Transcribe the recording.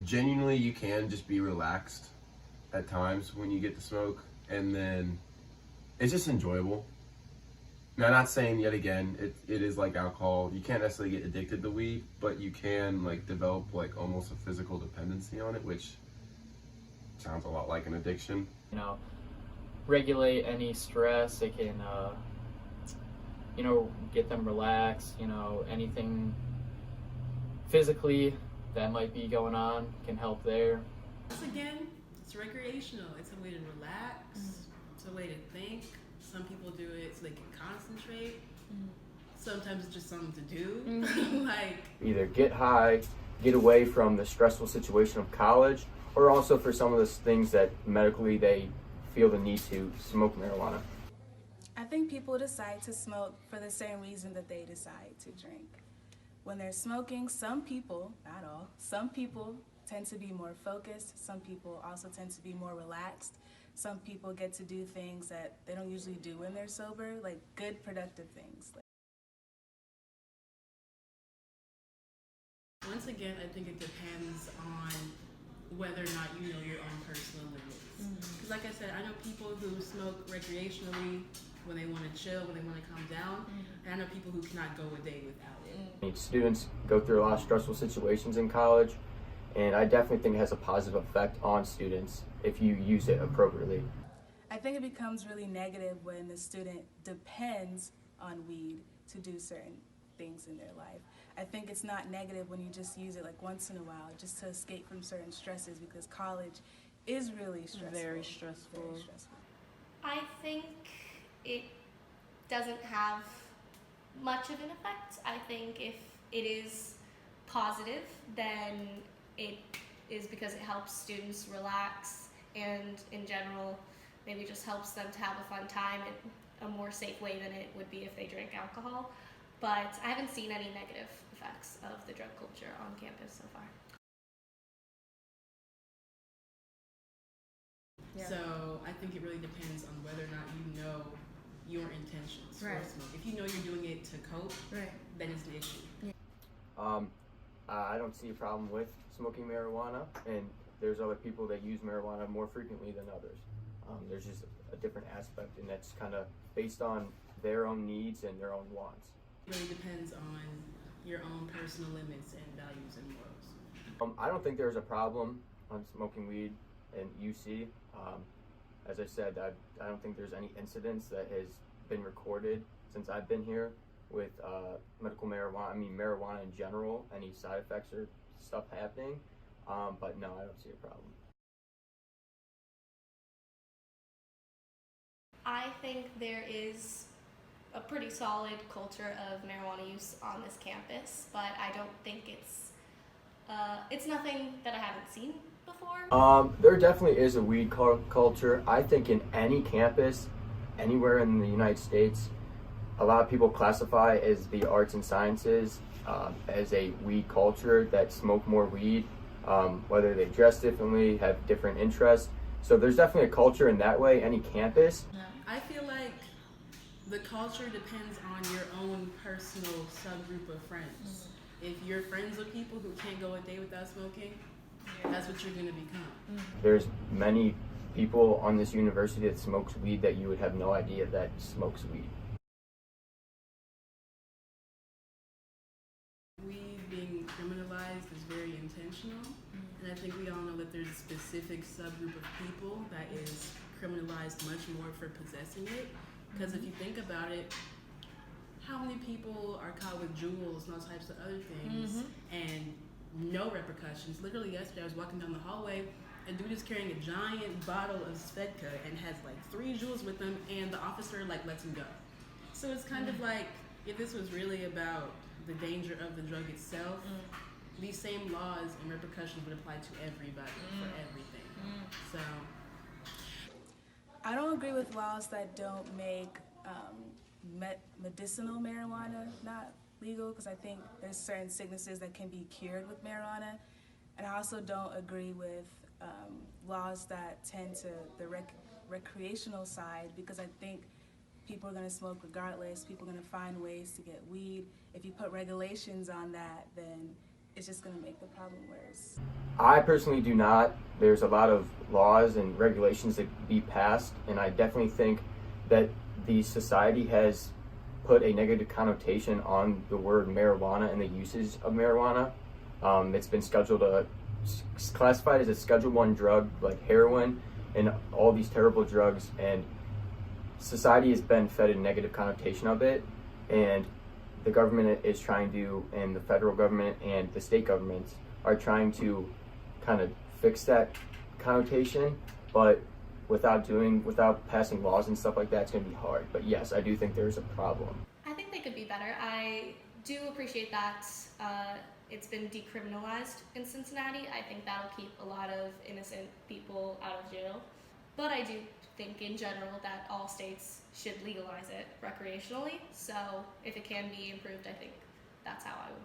genuinely you can just be relaxed at times when you get to smoke, and then it's just enjoyable. Now, not saying yet again, it is like alcohol. You can't necessarily get addicted to weed, but you can like develop like almost a physical dependency on it, which sounds a lot like an addiction. You know, regulate any stress. It can, you know, get them relaxed. You know, anything physically that might be going on can help there. Once again, it's recreational. It's a way to relax. It's a way to think. Some people do it so they can concentrate. Sometimes it's just something to do. Like either get high, get away from the stressful situation of college, or also for some of the things that medically they feel the need to smoke marijuana. I think people decide to smoke for the same reason that they decide to drink. When they're smoking, some people, not all, some people tend to be more focused. Some people also tend to be more relaxed. Some people get to do things that they don't usually do when they're sober, like good, productive things. once again, I think it depends on whether or not you know your own personal limits. Because like I said, I know people who smoke recreationally when they want to chill, when they want to calm down, and I know people who cannot go a day without it. Students go through a lot of stressful situations in college, and I definitely think it has a positive effect on students if you use it appropriately. I think it becomes really negative when the student depends on weed to do certain things in their life. I think it's not negative when you just use it like once in a while just to escape from certain stresses, because college is really stressful. Very stressful. Very stressful. I think it doesn't have much of an effect. I think if it is positive, then it is because it helps students relax, and in general maybe just helps them to have a fun time in a more safe way than it would be if they drank alcohol. But I haven't seen any negative effects of the drug culture on campus so far. Yeah. So I think it really depends on whether or not you know your intentions Right. for smoke. If you know you're doing it to cope, Right. then it's an issue. I don't see a problem with smoking marijuana, and there's other people that use marijuana more frequently than others. There's just a different aspect, and that's kind of based on their own needs and their own wants. It really depends on your own personal limits and values and morals. I don't think there's a problem on smoking weed in UC. As I said, I don't think there's any incidents that has been recorded since I've been here with medical marijuana. I mean, marijuana in general, any side effects or stuff happening. But no, I don't see a problem. I think there is a pretty solid culture of marijuana use on this campus, but I don't think it's nothing that I haven't seen before. There definitely is a weed culture. I think in any campus, anywhere in the United States, a lot of people classify as the arts and sciences as a weed culture, that smoke more weed, whether they dress differently, have different interests. So there's definitely a culture in that way, any campus. I feel like the culture depends on your own personal subgroup of friends. If you're friends with people who can't go a day without smoking, that's what you're going to become. There's many people on this university that smokes weed that you would have no idea that smokes weed. Weed being criminalized is very intentional, and I think we all know that there's a specific subgroup of people that is criminalized much more for possessing it. Because if you think about it, how many people are caught with jewels and all types of other things and no repercussions? Literally yesterday I was walking down the hallway, a dude is carrying a giant bottle of Svedka and has like 3 jewels with him, and the officer like lets him go. So it's kind of like, if this was really about the danger of the drug itself, these same laws and repercussions would apply to everybody for everything. So I don't agree with laws that don't make medicinal marijuana not legal, because I think there's certain sicknesses that can be cured with marijuana. And I also don't agree with laws that tend to the recreational side, because I think people are going to smoke regardless. People are going to find ways to get weed. If you put regulations on that, then it's just going to make the problem worse. I personally do not. There's a lot of laws and regulations that be passed, and I definitely think that the society has put a negative connotation on the word marijuana and the usage of marijuana. It's been classified as a Schedule 1 drug like heroin and all these terrible drugs, and society has been fed a negative connotation of it, and the government is trying to, and the federal government and the state governments are trying to kind of fix that connotation, but without passing laws and stuff like that, it's going to be hard. But yes, I do think there's a problem. I think they could be better. I do appreciate that it's been decriminalized in Cincinnati. I think that'll keep a lot of innocent people out of jail. But I do think in general that all states should legalize it recreationally. So if it can be improved, I think that's how I would